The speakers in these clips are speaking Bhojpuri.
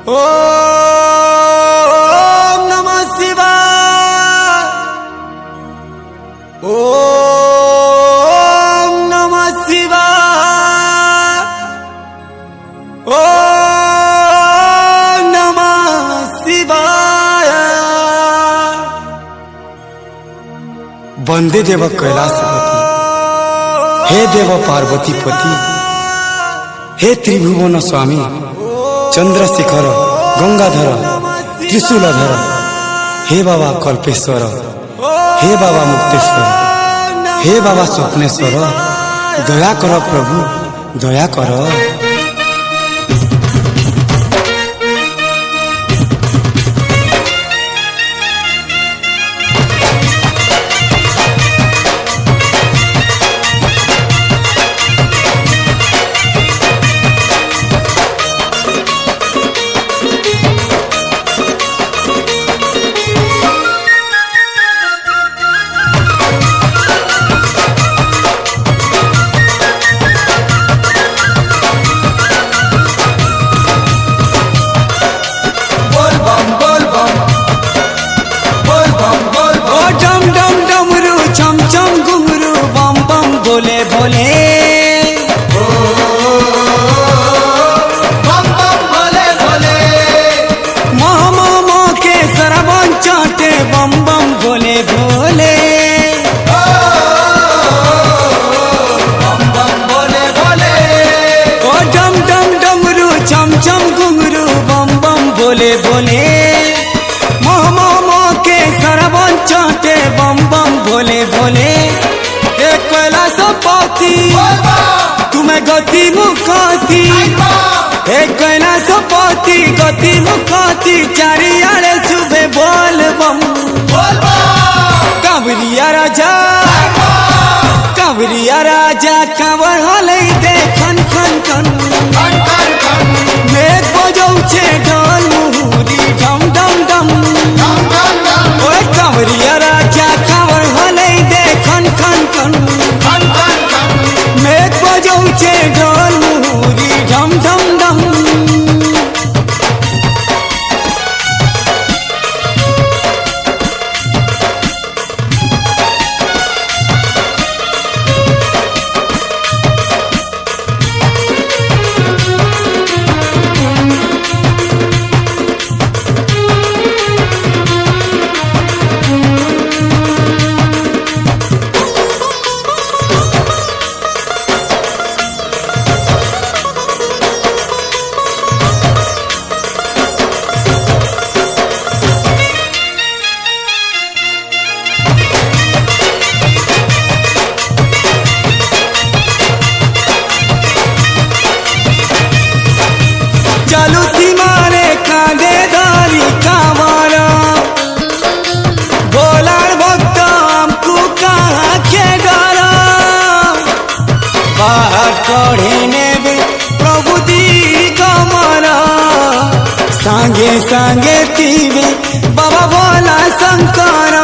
ओम नमः शिवाय। ओम नमः शिवाय। ओम नमः शिवाय। वंदे देव कैलासपति, हे देव पार्वतीपति, हे त्रिभुवन स्वामी, चंद्रशेखर गंगाधर त्रिशूलधर, हे बाबा कल्पेश्वर, हे बाबा मुक्तेश्वर, हे बाबा स्वप्नेश्वर, दया कर प्रभु, दया कर। बोले बोले बम बम बोले बोले, मोह के सरबन चाटे बम बम बोले बोले, बम बम बोले बोले, ओ डम डम डमरू चम चम घुंघरू बम बम बोले बोले, मोह के सरबन चाटे बम बम बोले बोले। कैलासपति तुम्हें गति मुखाती, हे कैलासपति गति मुखाती, चारियाड़े सुबह बोल बम। कांवरिया राजा, कांवरिया राजा कांवर हले दे खन खन खन, मेघ बजौछे ढोल मुहुरी डम डम डम, ओए कांवरिया राजा कांवर हले दे खन खन खन, मेघ बजौछे ढोल मुहुरी ढम ढम ढम। चलुती मारे कांदे दारी कांवरा, बोलार भक्त हमको कहाँ के डरा, बाहर कढ़े नेबे प्रभु दी कमरा, सांगे सांगे तीवे बाबा भोला शंकरा।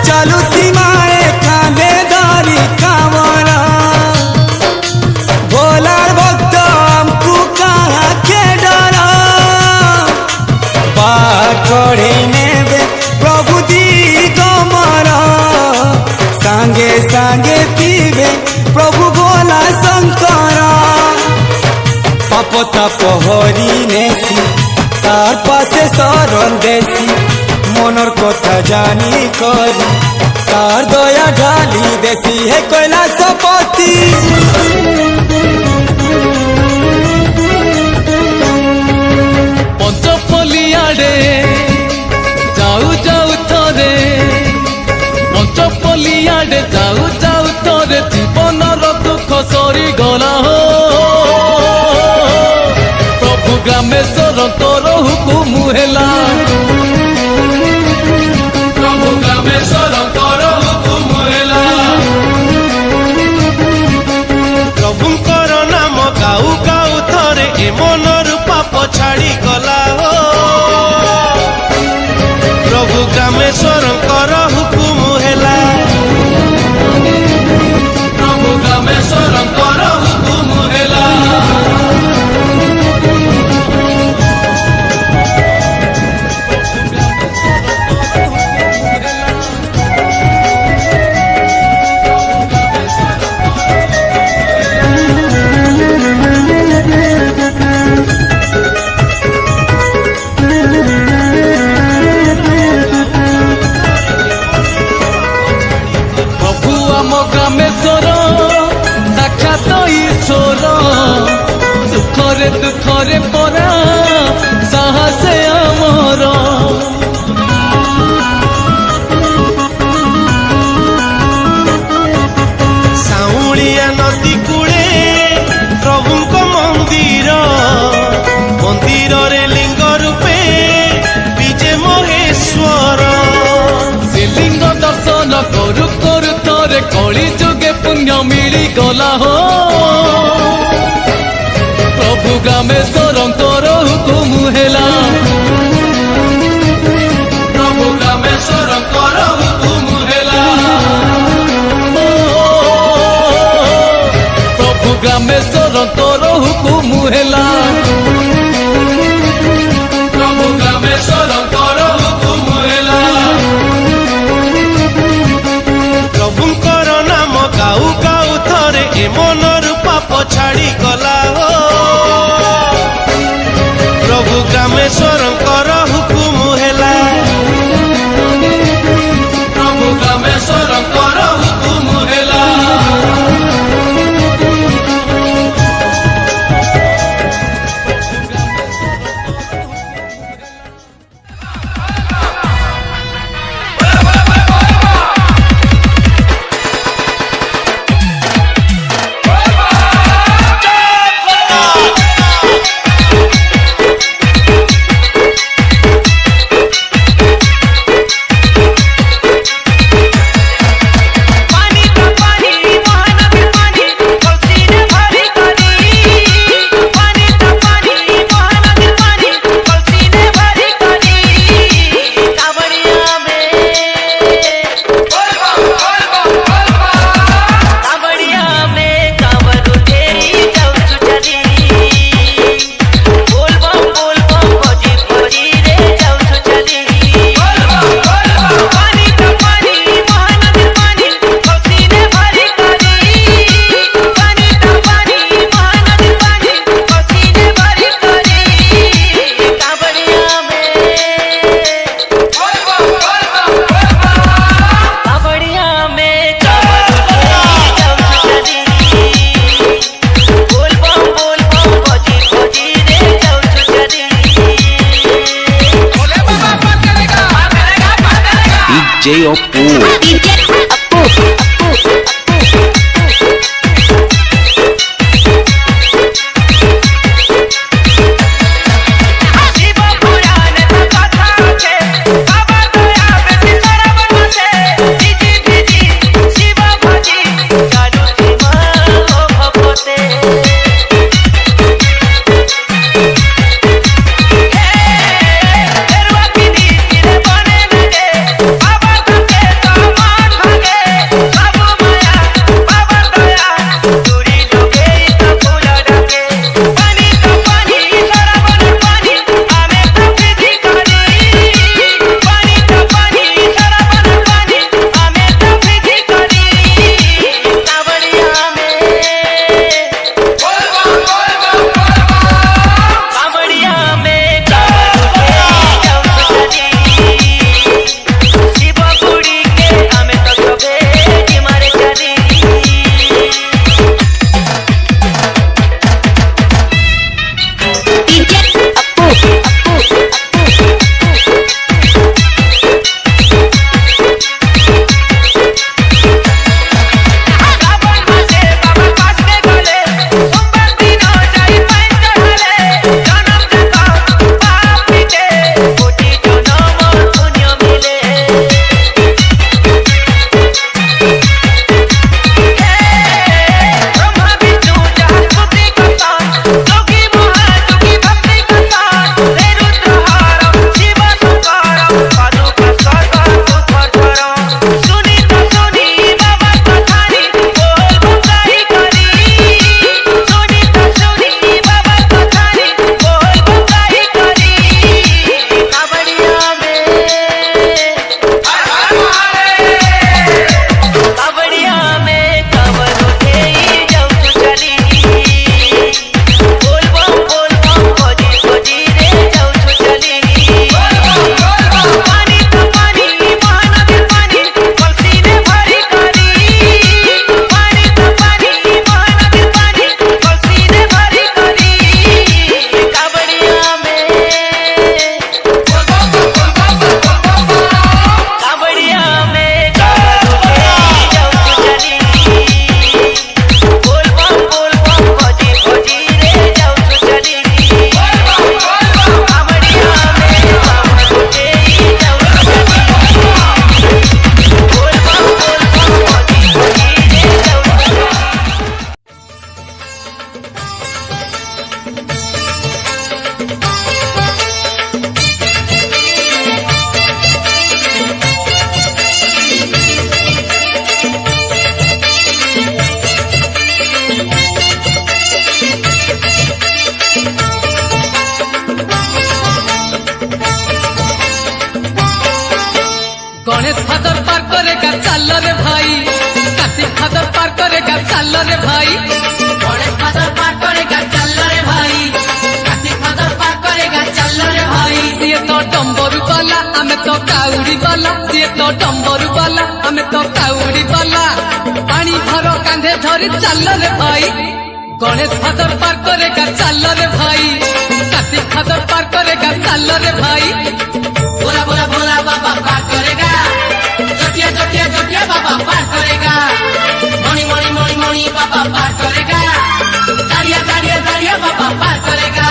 चलुती मारे कांदे दारी कांवरा, भोलार भक्त हमको कहाँ के डरा, बाहर कढ़े नेबे प्रभु दी कमरा, सांगे सांगे पीबे प्रभु भोला शंकरा। पाप ताप हरि नेसी तार पासे शरण देसी, मनर कथा जानी करी तार दया ढाली देसी, हे कैलासपति। पंचपलियाडे जाऊ जाऊ थरे, पंचपलियाडे जाऊ जाऊ थरे, जीवनर दुख सरी गला हो, प्रभु ग्रामेश्वर तोर हुकुम हेला, प्रभु ग्रामेश्वर तोर हुकुम हेला, प्रभुंकर नाम गाऊ गाऊ थरे ए मनर पाप छाड़ी गला हो, प्रभु ग्रामेश्वर हुकुम हेला, प्रभु ग्रामेश्वर গ্রামেশ্বর সাক্ষাৎ ঈশ্বর সুখরে দুঃখরে পরা সাহসে আমার ସାଉଁଳିଆ ନଦୀ କୂଳେ ପ୍ରଭୁଙ୍କ ମନ୍ଦିର ମନ୍ଦିରରେ ଲିଙ୍ଗ ରୂପେ ବିଜେ ମହେଶ୍ୱର ସେ ଲିଙ୍ଗ ଦର୍ଶନ କରୁ କରୁ ଥରେ କଳି ଯୁଗେ ପୁଣ୍ୟ ମିଳିଗଲା ହୋ ପ୍ରଭୁ ଗ୍ରାମେଶ୍ୱରଙ୍କର ହୁକୁମ ହେଲା ପ୍ରଭୁ ଗ୍ରାମେଶ୍ୱରଙ୍କର ହୁକୁମ ହେଲା ପ୍ରଭୁ ଗ୍ରାମେଶ୍ୱରଙ୍କର ହୁକୁମ ହେଲା ପ୍ରଭୁ ଗ୍ରାମେଶ୍ୱରଙ୍କର ହୁକୁମ ହେଲା ପ୍ରଭୁଙ୍କର ନାମ ଗାଉ ଗାଉ ଥରେ ଏ ମନରୁ ପାପ ଛାଡ଼ିଗଲା ହୋ ପ୍ରଭୁ ଗ୍ରାମେଶ୍ୱରଙ୍କର ହୁକୁମ ହେଲା ପ୍ରଭୁ ଗ୍ରାମେଶ୍ୱରଙ୍କର ହୁକୁମ ହେଲା DJ Oppo. Babu करेगा चल रे भाई, कार्तिक फादर पार करेगा चल रे भाई, गणेश फादर पार करेगा चल रे भाई, कार्तिक फादर पार करेगा चल रे भाई। ସିଏ ତ ଡମ୍ବରୁ ବାଲା ଆମେ ତ କାଉଡି ବାଲା, ସିଏ ତ ଡମ୍ବରୁ ବାଲା ଆମେ ତ କାଉଡି ବାଲା, ପାଣି ଭାର କାନ୍ଧେ ଧରି ଚାଲ ରେ ଭାଇ, गणेश फादर पार करेगा चल रे भाई, कार्तिक फादर पार करेगा चल रे भाई, भोला भोला भोला बाबा पार करेगा, जटिया जटिया जटिया बाबा पार करेगा, मणि मणि मणि मणि बाबा पार करेगा, दाड़िया दाड़िया दाड़िया बाबा पार करेगा।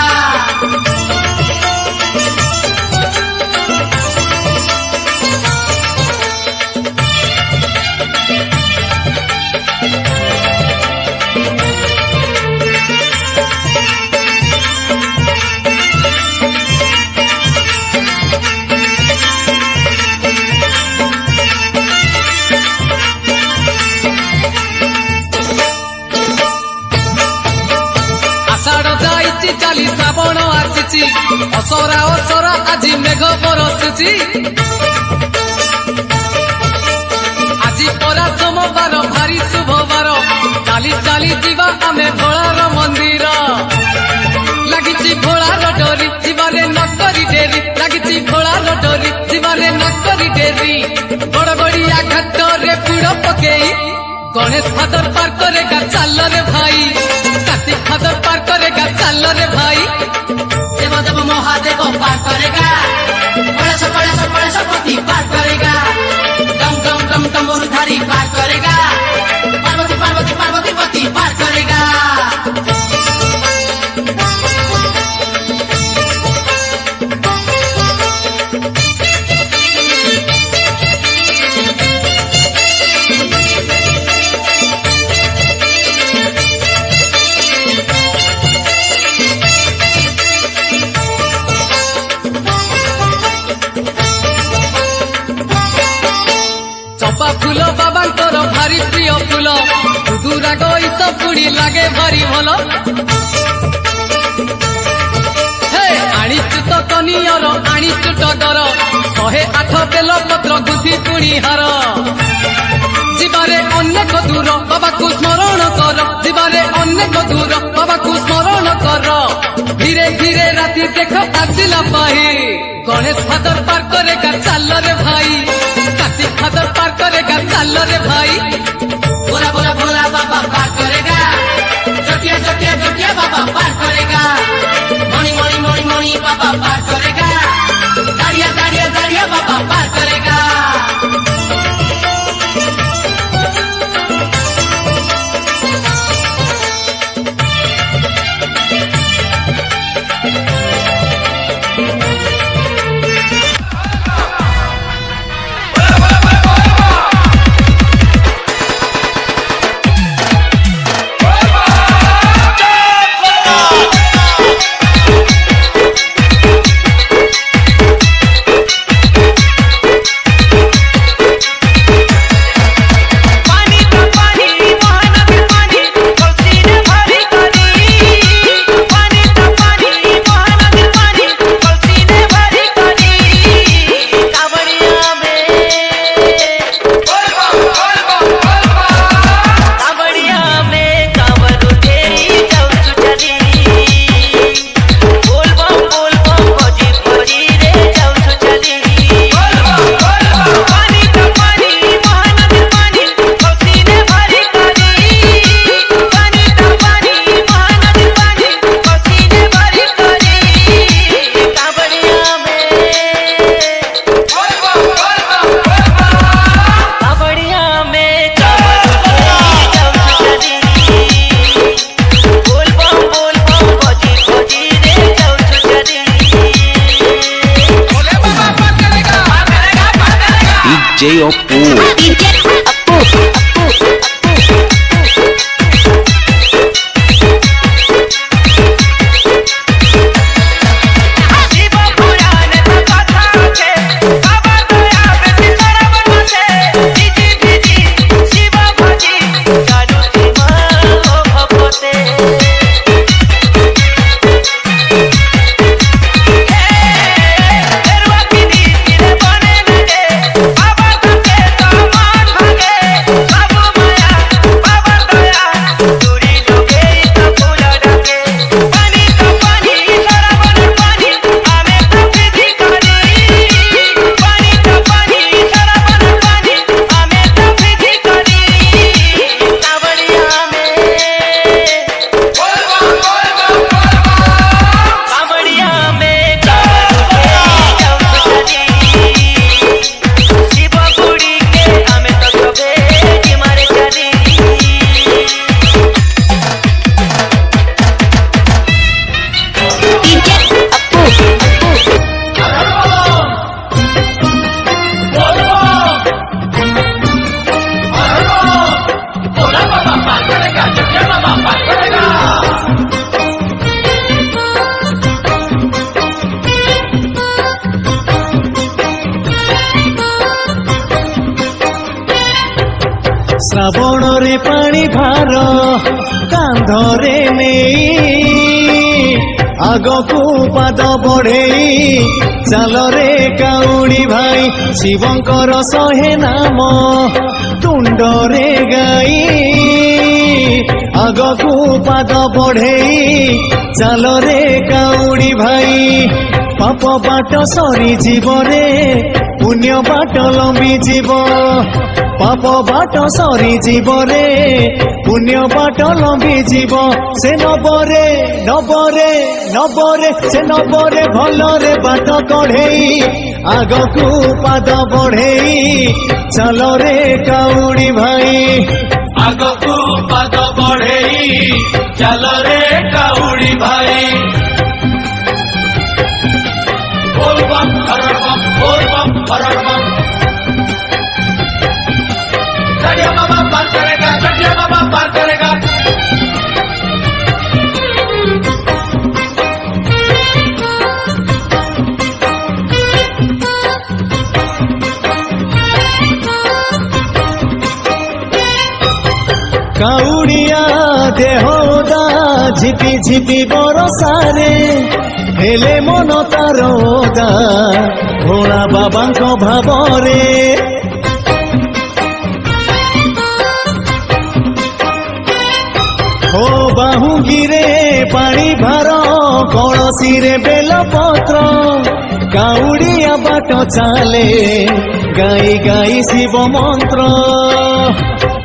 ଚାଲି ଶ୍ରାବଣ ଆସିଛି, ଅସରା ଅସରା ଆଜି ମେଘ ବରସୁଛି, ଆଜି ପରା ସୋମବାର ଭାରି ଶୁଭବାର, ଚାଲି ଚାଲି ଯିବା ଆମେ ଭୋଳାର ମନ୍ଦିର, ଲାଗିଛି ଭୋଳାର ଡୋରି ଯିବାରେ ନ କରି ଡେରି, ଲାଗିଛି ଭୋଳାର ଡୋରି ଯିବାରେ ନ କରି ଡେରି, ଗଡ଼ଗଡ଼ିଆ ଘାଟରେ ବୁଡ଼ ପକେଇ गणेश फादर पार करेगा चल रे भाई, कार्तिक फादर पार करेगा चल रे भाई, देव देव महादेव पार करेगा, गणेश पति पार करेगा, डम डम डम डमरुधारी पार करेगा, पार्वती पार्वती पार्वती पति पार करेगा। चंपा फूल बाबांकर भारी प्रिय फूल, दुदुरा गईस पुड़ी लागे भारी भल, हे आनिचु तो कनियर आनिचु टगर, 108 बेल पत्र गुथि पुणी हार, जीवारे अनेक दूर बाबा को स्मरण कर, जीवारे अनेक दूर बाबा को स्मरण कर, धीरे धीरे राति देख आसिला पाही, गणेश फादर पार करेगा चल रे भाई, कार्तिक फादर पार करेगा चल रे भाई, भोला भोला भोला बाबा पार करेगा, जटिया जटिया जटिया बाबा पार करेगा, मणि मणि मणि मणि बाबा पार करेगा, दाड़िया दाड़िया दाड़िया बाबा पार करेगा। DJ Oppo. Baba ଶ୍ରାବଣରେ ପାଣି ଭାର କାନ୍ଧରେ ନେଇ ଆଗକୁ ପାଦ ବଢେଇ ଚାଲରେ କାଉଡ଼ି ଭାଇ ଶିବଙ୍କର 100 ନାମ ତୁଣ୍ଡରେ ଗାଇ ଆଗକୁ ପାଦ ବଢେଇ ଚାଲରେ କାଉଡ଼ି ଭାଇ ପାପ ବାଟ ସରିଯିବ ରେ ପୁଣ୍ୟ ବାଟ ଲମ୍ବି ଯିବ ପାପ ବାଟ ସରିଯିବ ରେ ପୁଣ୍ୟ ବାଟ ଲମ୍ବି ଯିବ ସେ ନବରେ ସେ ନବରେ ଭଲରେ ବାଟ କଢେଇ ଆଗକୁ ପାଦ ବଢେଇ ଚାଲରେ କାଉଡ଼ି ଭାଇ ଆଗକୁ ପାଦ ବଢେଇ ଚାଲରେ କାଉଡ଼ି ଭାଇ बोल बम हरण बम बोल बम हरण बम गड़िया बाबा पार करेगा गड़िया बाबा पार करेगा କାଉଡ଼ିଆ ଦେହଦା ଝିପି ଝିପି ବରସାରେ ହେଲେ ମନ ତାର ଓଦା ଭୋଳା ବାବାଙ୍କ ଭାବରେ ଓ ବାହୁଙ୍ଗିରେ ପାଣି ଭାର କଳସୀରେ ବେଲପତ୍ର କାଉଡ଼ିଆ ବାଟ ଚାଲେ ଗାଇ ଗାଇ ଶିବ ମନ୍ତ୍ର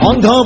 ଅନ୍ଧ